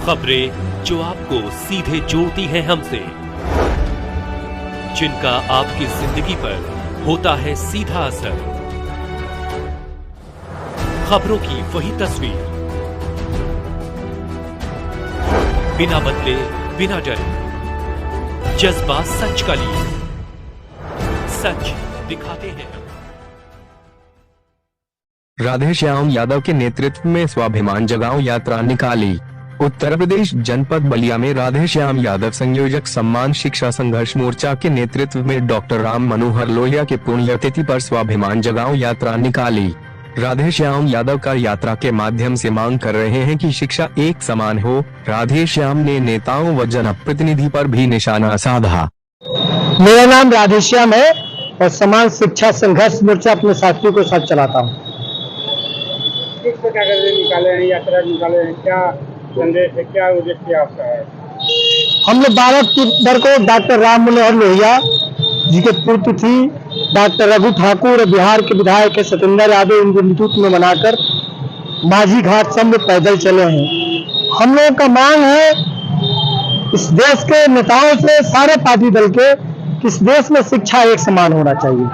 खबरें जो आपको सीधे जोड़ती हैं हमसे, जिनका आपकी जिंदगी पर होता है सीधा असर। खबरों की वही तस्वीर, बिना बदले बिना डरे, जज्बा सच का लिए, सच दिखाते हैं। राधेश्याम यादव के नेतृत्व में स्वाभिमान जगाओ यात्रा निकाली। उत्तर प्रदेश जनपद बलिया में राधेश्याम यादव संयोजक सम्मान शिक्षा संघर्ष मोर्चा के नेतृत्व में डॉक्टर राम मनोहर लोहिया के पुण्यतिथि पर स्वाभिमान जगाओ यात्रा निकाली। राधेश्याम यादव का यात्रा के माध्यम से मांग कर रहे हैं कि शिक्षा एक समान हो। राधेश्याम ने नेताओं व जनप्रतिनिधि पर भी निशाना साधा। मेरा नाम राधेश्याम है और समान शिक्षा संघर्ष मोर्चा अपने साथियों के साथ चलाता हूँ। किस प्रकार के निकाले हैं, यात्रा निकाले हैं, क्या संदेश है, क्या उद्देश्य आपका है? हम लोग 12 अक्टूबर को डॉक्टर राम मनोहर लोहिया जी के पुण्यतिथि डॉक्टर रघु ठाकुर और बिहार के विधायक सत्येंद्र यादव इनके नेतृत्व में मनाकर माझी घाट सब में पैदल चले हैं। हम लोगों का मांग है इस देश के नेताओं से, सारे पार्टी दल के, कि इस देश में शिक्षा एक समान होना चाहिए।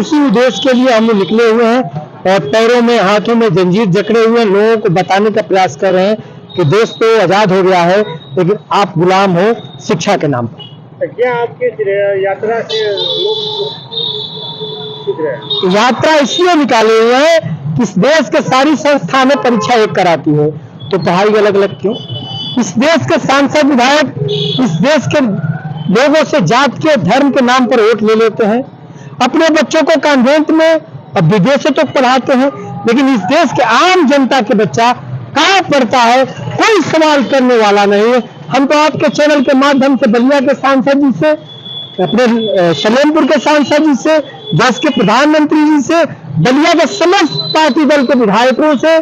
उसी उद्देश्य के लिए हम लोग निकले हुए हैं और पैरों में हाथों में जंजीर जकड़े हुए लोगों को बताने का प्रयास कर रहे हैं कि देश तो आजाद हो गया है, लेकिन आप गुलाम हो शिक्षा के नाम पर। क्या आपके यात्रा से लोग सीख रहे हैं? यात्रा इसलिए निकाले हुए हैं कि इस देश के सारी संस्थानें परीक्षा एक कराती है, तो पढ़ाई अलग अलग क्यों? इस देश के सांसद विधायक इस देश के लोगों से जात के धर्म के नाम पर वोट ले लेते हैं, अपने बच्चों को कॉन्वेंट में और विदेशों तक पढ़ाते हैं, लेकिन इस देश के आम जनता के बच्चा कहाँ पढ़ता है, कोई सवाल करने वाला नहीं है। हम तो आपके चैनल के माध्यम से बलिया के सांसद जी से, अपने सलेमपुर के सांसद जी से, देश के प्रधानमंत्री जी से, बलिया के समस्त पार्टी दल के विधायकों से,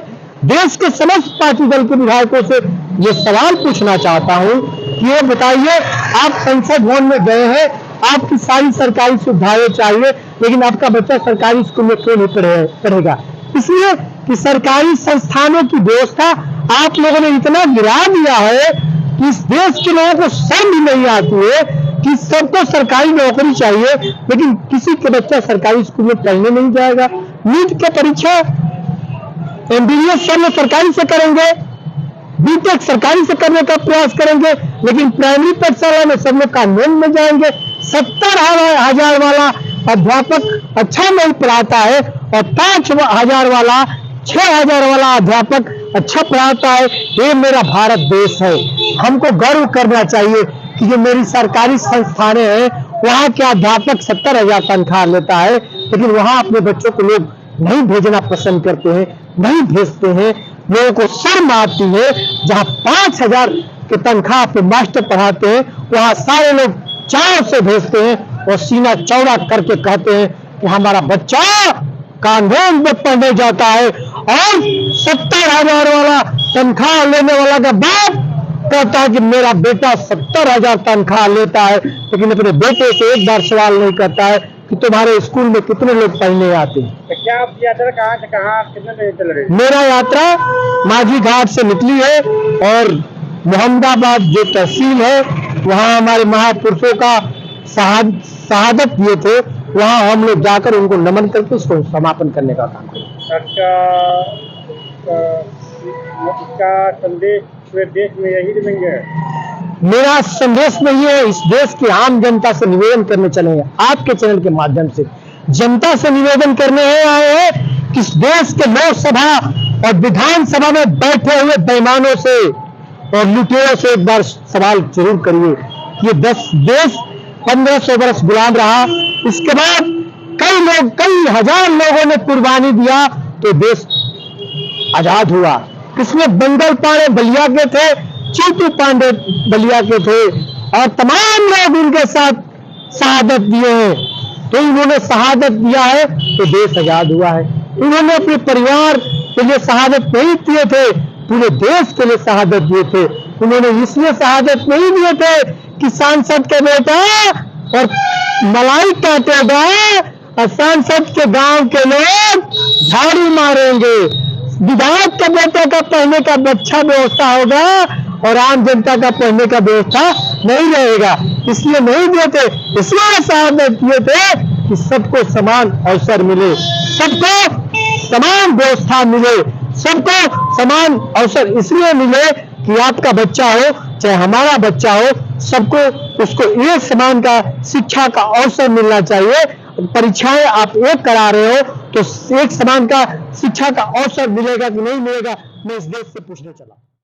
देश के समस्त पार्टी दल के विधायकों से ये सवाल पूछना चाहता हूँ कि ये बताइए, आप संसद भवन में गए हैं, आपकी सारी सरकारी सुविधाएं चाहिए, लेकिन आपका बच्चा सरकारी स्कूल में क्यों नहीं पढ़ेगा? इसलिए कि सरकारी संस्थानों की व्यवस्था आप लोगों ने इतना गिरा दिया है कि इस देश के लोगों को शर्म भी नहीं आती है कि सबको सरकारी नौकरी चाहिए, लेकिन किसी के बच्चा सरकारी स्कूल में पढ़ने नहीं जाएगा। नीट की परीक्षा MBBS सब लोग सरकारी से करेंगे, बीटेक सरकारी से करने का प्रयास करेंगे, लेकिन प्राइमरी पाठशाला में सब लोग कॉन्वेंट में जाएंगे। 70,000 वाला अध्यापक अच्छा नहीं पढ़ाता है और 5,000 वाला 6,000 वाला अध्यापक अच्छा पढ़ाता है। ये मेरा भारत देश है, हमको गर्व करना चाहिए कि जो मेरी सरकारी संस्थानें हैं वहाँ के अध्यापक 70,000 तनख्वाह लेता है, लेकिन वहाँ अपने बच्चों को लोग नहीं भेजना पसंद करते हैं, नहीं भेजते हैं। लोगों को शर्म आती है, जहाँ 5,000 के तनख्वाह पे मास्टर पढ़ाते हैं वहाँ सारे लोग 4 से भेजते हैं और सीना चौड़ा करके कहते हैं कि हमारा बच्चा कॉन्वेंट में पढ़ने जाता है, और 70,000 वाला तनख्वाह लेने वाला का बाप कहता है कि मेरा बेटा 70,000 तनख्वाह लेता है, लेकिन अपने बेटे से एक बार सवाल नहीं करता है कि तुम्हारे स्कूल में कितने लोग पढ़ने आते हैं। तो क्या आप यात्रा कहाँ से कहाँ कितने बजे चल रही है? मेरा यात्रा माझी घाट से निकली है और मोहम्मदाबाद जो तहसील है वहाँ हमारे महापुरुषों का शहादत दिए थे, वहाँ हम लोग जाकर उनको नमन करके उसको समापन करने का काम करें। इसका संदेश पूरे देश में यही रहेंगे? मेरा संदेश नहीं है, इस देश की आम जनता से निवेदन करने चले हैं, आपके चैनल के माध्यम से जनता से निवेदन करने आए हैं कि इस देश के लोकसभा और विधानसभा में बैठे हुए बेईमानों से और लुटेरों से एक बार सवाल जरूर करिए। ये देश 1500 वर्ष गुलाम रहा, इसके बाद कई हजार लोगों ने कुर्बानी दिया तो देश आजाद हुआ। इसमें बंगल पांडे बलिया के थे, चीटू पांडे बलिया के थे और तमाम लोग उनके साथ शहादत दिए हैं। तो इन्होंने शहादत दिया है तो देश आजाद हुआ है। इन्होंने अपने परिवार के लिए शहादत नहीं दिए थे, पूरे देश के लिए शहादत दिए थे। उन्होंने इसलिए शहादत नहीं दिए थे कि सांसद के बेटा और मलाई काटेगा और सांसद के गांव के लोग झाड़ू मारेंगे, विधायक के बेटे का पहने का अच्छा व्यवस्था होगा और आम जनता का पढ़ने का व्यवस्था नहीं रहेगा। इसलिए नहीं देते, इसलिए साहब ने किए थे कि सबको समान अवसर मिले, सबको समान व्यवस्था मिले, सबको समान अवसर इसलिए मिले कि आपका बच्चा हो चाहे हमारा बच्चा हो, सबको उसको एक समान का शिक्षा का अवसर मिलना चाहिए। परीक्षाएं आप एक करा रहे हो तो एक समान का शिक्षा का अवसर मिलेगा कि नहीं मिलेगा, मैं इस देश से पूछने चला।